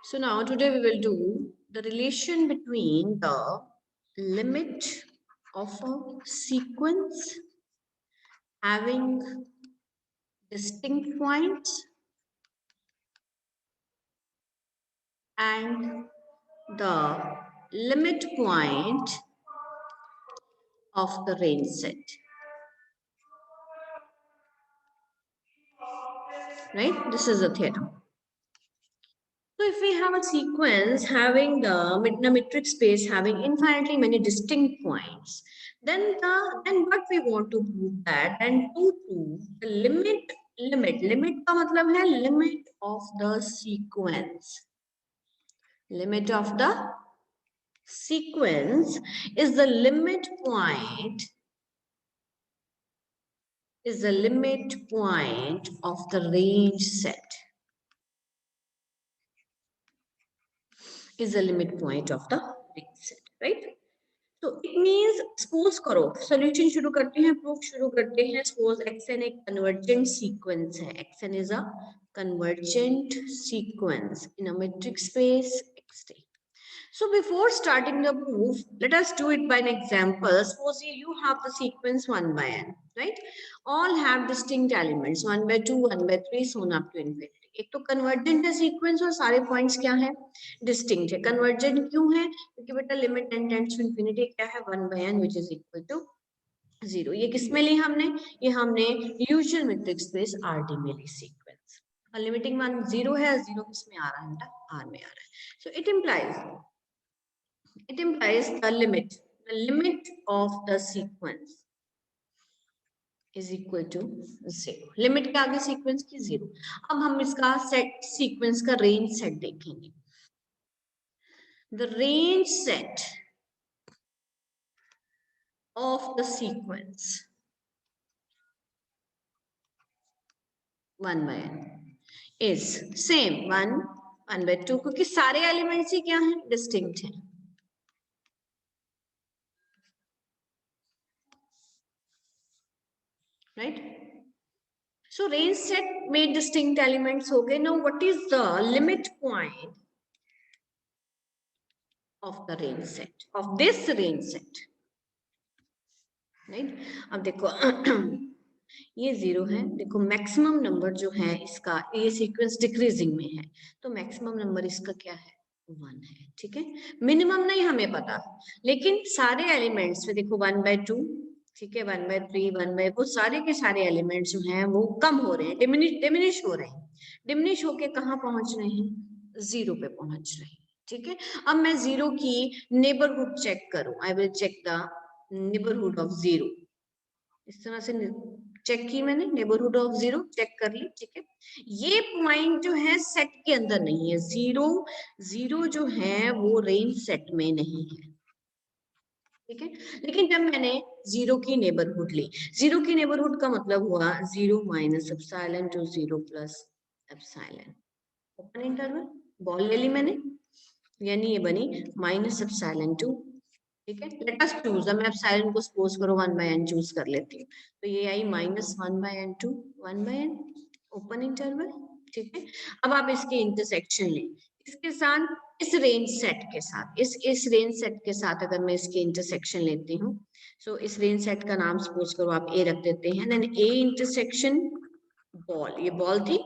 So now today we will do the relation between the limit of a sequence having distinct points and the limit point of the range set. Right? This is a theorem. So if we have a sequence having the metric space having infinitely many distinct points, then what we want to prove that, and to prove the limit का मतलब है limit of the sequence. Limit of the sequence is the limit point of the range set. Is the limit point of the range set, right? So it means suppose करो solution शुरू करते हैं, proof शुरू करते हैं. Suppose xn एक convergent sequence है. xn is a convergent sequence in a metric space xt. So before starting the proof, let us do it by an example. Suppose you have the sequence 1 by n, right? All have distinct elements 1 by 2, 1 by 3, so on up to infinity. एक तो convergent है sequence और सारे points क्या है distinct है. Convergent क्यों है क्योंकि बेटा limit n tends to infinity क्या है 1 by n which is equal to 0. ये किस में ली हमने ये हमने यूजुअल मेट्रिक स्पेस Rd में ली सीक्वेंस. लिमिटिंग वन 0 है 0 किस में आ रहा है बेटा R में आ रहा है. So it implies the limit of the sequence is equal to 0. Limit के आगे सीक्वेंस की 0. अब हम इसका सेट सीक्वेंस का रेंज सेट देखेंगे. The range set of the sequence 1 by n is same 1 by 2 क्योंकि सारे एलिमेंट्स ही क्या हैं डिस्टिंक्ट हैं. Right? So range set made distinct elements. Okay, now what is the limit point of the range set of this range set? Right? अब देखो ये 0 है. देखो मैक्सिमम नंबर जो है इसका ये सीक्वेंस डिक्रीजिंग में है तो मैक्सिमम नंबर इसका क्या है 1 है. ठीक है. मिनिमम नहीं हमें पता लेकिन सारे एलिमेंट्स में देखो 1 by 2 ठीक है 1 by 3 1 by वो सारे के सारे एलिमेंट्स जो हैं वो कम हो रहे हैं डिमिनिश हो रहे हैं. डिमिनिश होके कहाँ पहुंच रहे हैं 0 पे पहुंच रहे हैं. ठीक है. अब मैं 0 की नेबरहुड चेक करूं. I will check the neighbourhood of 0. इस तरह से चेक की मैंने नेबरहुड ऑफ 0 चेक कर ली. ठीक है. ये पॉइंट जो है सेट के अंदर नहीं है. 0 जो है वो रेंज सेट में नहीं है. ठीक है. लेकिन जब मैंने 0 की नेबरहुड ली 0 की नेबरहुड का मतलब हुआ 0 minus epsilon to 0 plus epsilon open interval ball ले ली मैंने यानी ये बनी माइनस एप्सिलॉन टू. ठीक है. Let us choose. मैं एप्सिलॉन को सपोज करो 1 by n चूज कर लेती हूँ तो ये I minus 1 by n to 1 by n open interval. ठीक है. अब आप इसके इंटरसेक्शन लें इसके साथ इस रेंज सेट के साथ इस रेंज सेट के साथ अगर मैं इसके इंटरसेक्शन लेती हूँ सो इस रेंज सेट का नाम सपोज करो आप ए रख देते हैं. देन ए इंटरसेक्शन बॉल ये बॉल थी.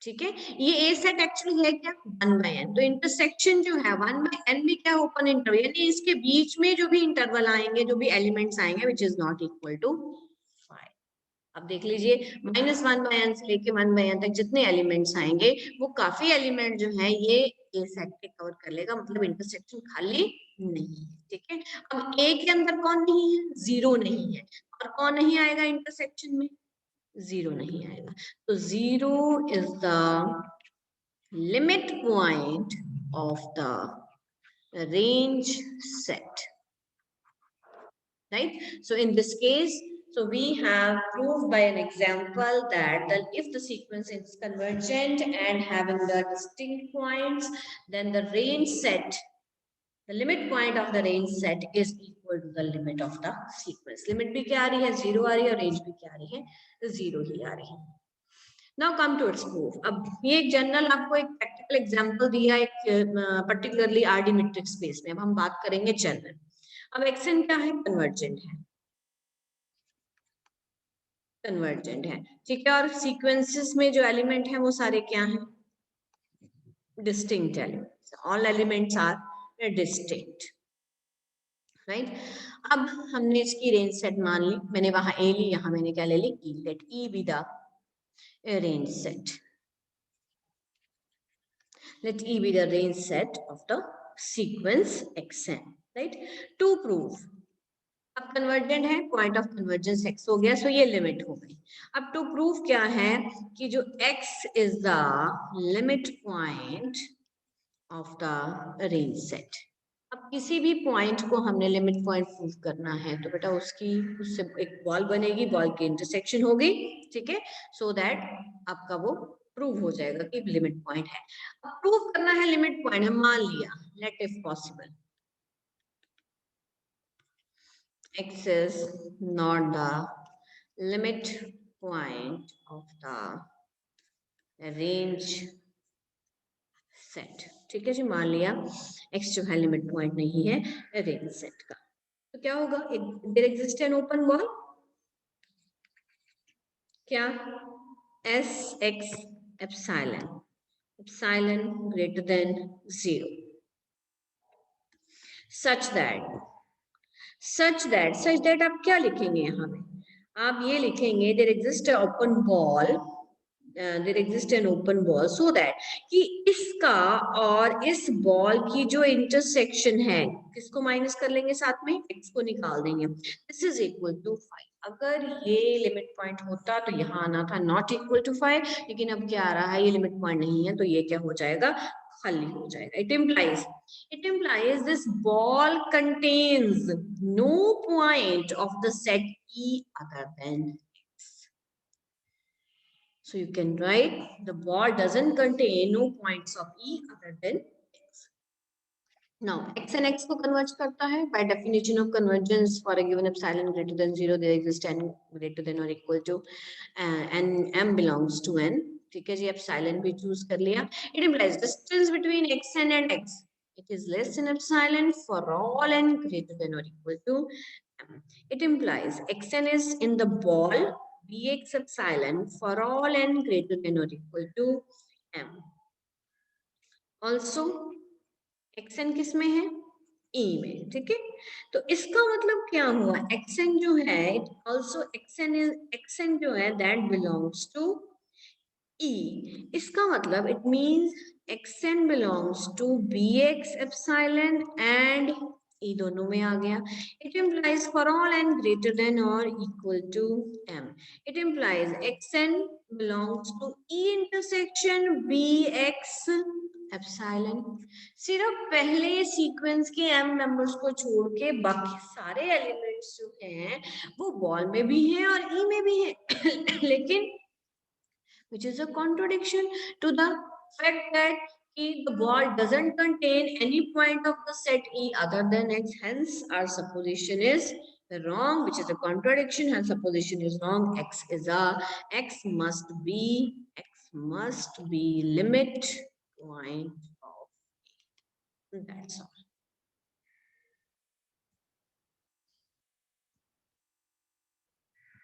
ठीक है. ये ए सेट एक्चुअली है क्या 1 by n. तो इंटरसेक्शन जो है 1 by n में क्या ओपन इंटरवल यानी इसके बीच में जो भी इंटरवल आएंगे जो भी एलिमेंट्स आएंगे which is not equal to 5. अब देख लीजिए -1 by n से लेके 1 by n तक जितने एलिमेंट्स आएंगे वो काफी एलिमेंट जो है ये ए सेट पे कवर कर लेगा. मतलब इंटरसेक्शन खाली नहीं है. ठीक है. अब ए के अंदर कौन नहीं है 0 नहीं है और कौन नहीं आएगा इंटरसेक्शन में 0 नहीं आएगा. तो 0 is the limit point of the range set. Right? So in this case, so we have proved by an example that if the sequence is convergent and having the distinct points, then the range set, the limit point of the range set is equal to the limit of the sequence. Limit भी क्या आ रही है 0 आ रही है और range भी क्या आ रही है 0 ही आ रही है. Now come to its proof. अब ये एक जनरल आपको एक प्रैक्टिकल एग्जांपल दिया एक पर्टिकुलरली आरडी मैट्रिक्स स्पेस में. अब हम बात करेंगे जनरल. अब एक्सएन क्या है? कन्वर्जेंट है. कन्वर्जेंट है, ठीक है. और सीक्वेंसेस में जो एलिमेंट है वो सारे क्या हैं? Distinct elements. All elements are distinct, right. अब हमने इसकी रेंज सेट मान ली. मैंने वहां ए ली, यहां मैंने क्या ले ली? E. Let E be the range set. Let E be the range set of the sequence xn, right? To prove, अब कन्वर्जेंट है, पॉइंट ऑफ कन्वर्जेंस x हो गया, सो ये लिमिट हो गई. अब टू प्रूव क्या है कि जो x is the limit point of the range set. अब किसी भी पॉइंट को हमने लिमिट पॉइंट प्रूव करना है तो बेटा उससे एक बॉल बनेगी, बॉल की इंटरसेक्शन होगी, ठीक है. सो दैट आपका वो प्रूव हो जाएगा कि लिमिट पॉइंट है. अब प्रूव करना है लिमिट पॉइंट, हम मान लिया, let if possible x is not the limit point of the range set. ठीक है जी, मान लिया x जो है लिमिट पॉइंट नहीं है रेंज सेट का. तो क्या होगा? There exist an open ball. क्या? S X epsilon, epsilon greater than 0, such that आप क्या लिखेंगे यहाँ में? आप ये लिखेंगे there exist open ball, there exist an open ball so that कि इसका और इस बॉल की जो इंटरसेक्शन है, किसको माइनस कर लेंगे साथ में? x को निकाल देंगे. This is equal to 5. अगर ये लिमिट पॉइंट होता तो यहाँ आना था नॉट इक्वल टू 5, लेकिन अब क्या आ रहा है? ये लिमिट पॉइंट नहीं है, तो ये क्या हो जाएगा? खाली हो जाएगा. It implies this ball contains no point of the set E other than x. So you can write the ball doesn't contain no points of E other than x. Now x and x को converge करता है. By definition of convergence, for a given epsilon greater than 0, there exists n greater than or equal to and m belongs to n. ठीक है जी, epsilon भी choose कर लिया. It implies distance between xn and x. It is less than epsilon for all n greater than or equal to m. It implies xn is in the ball bx epsilon for all n greater than or equal to m. Also xn किस में है? E में, ठीक है. तो इसका मतलब क्या हुआ? xn जो है, also xn जो है that belongs to E. इसका मतलब it means xn belongs to bx epsilon and E दोनों में आ गया. It implies for all n greater than or equal to m. It implies xn belongs to E intersection bx epsilon. सिर्फ पहले sequence के m members को छोड़ के बाकी सारे एलिमेंट्स जो हैं वो बॉल में भी हैं और E में भी हैं. लेकिन which is a contradiction to the fact that the ball doesn't contain any point of the set E other than x. Hence, our supposition is wrong, which is a contradiction. Hence, supposition is wrong. X must be limit point of E. That's all.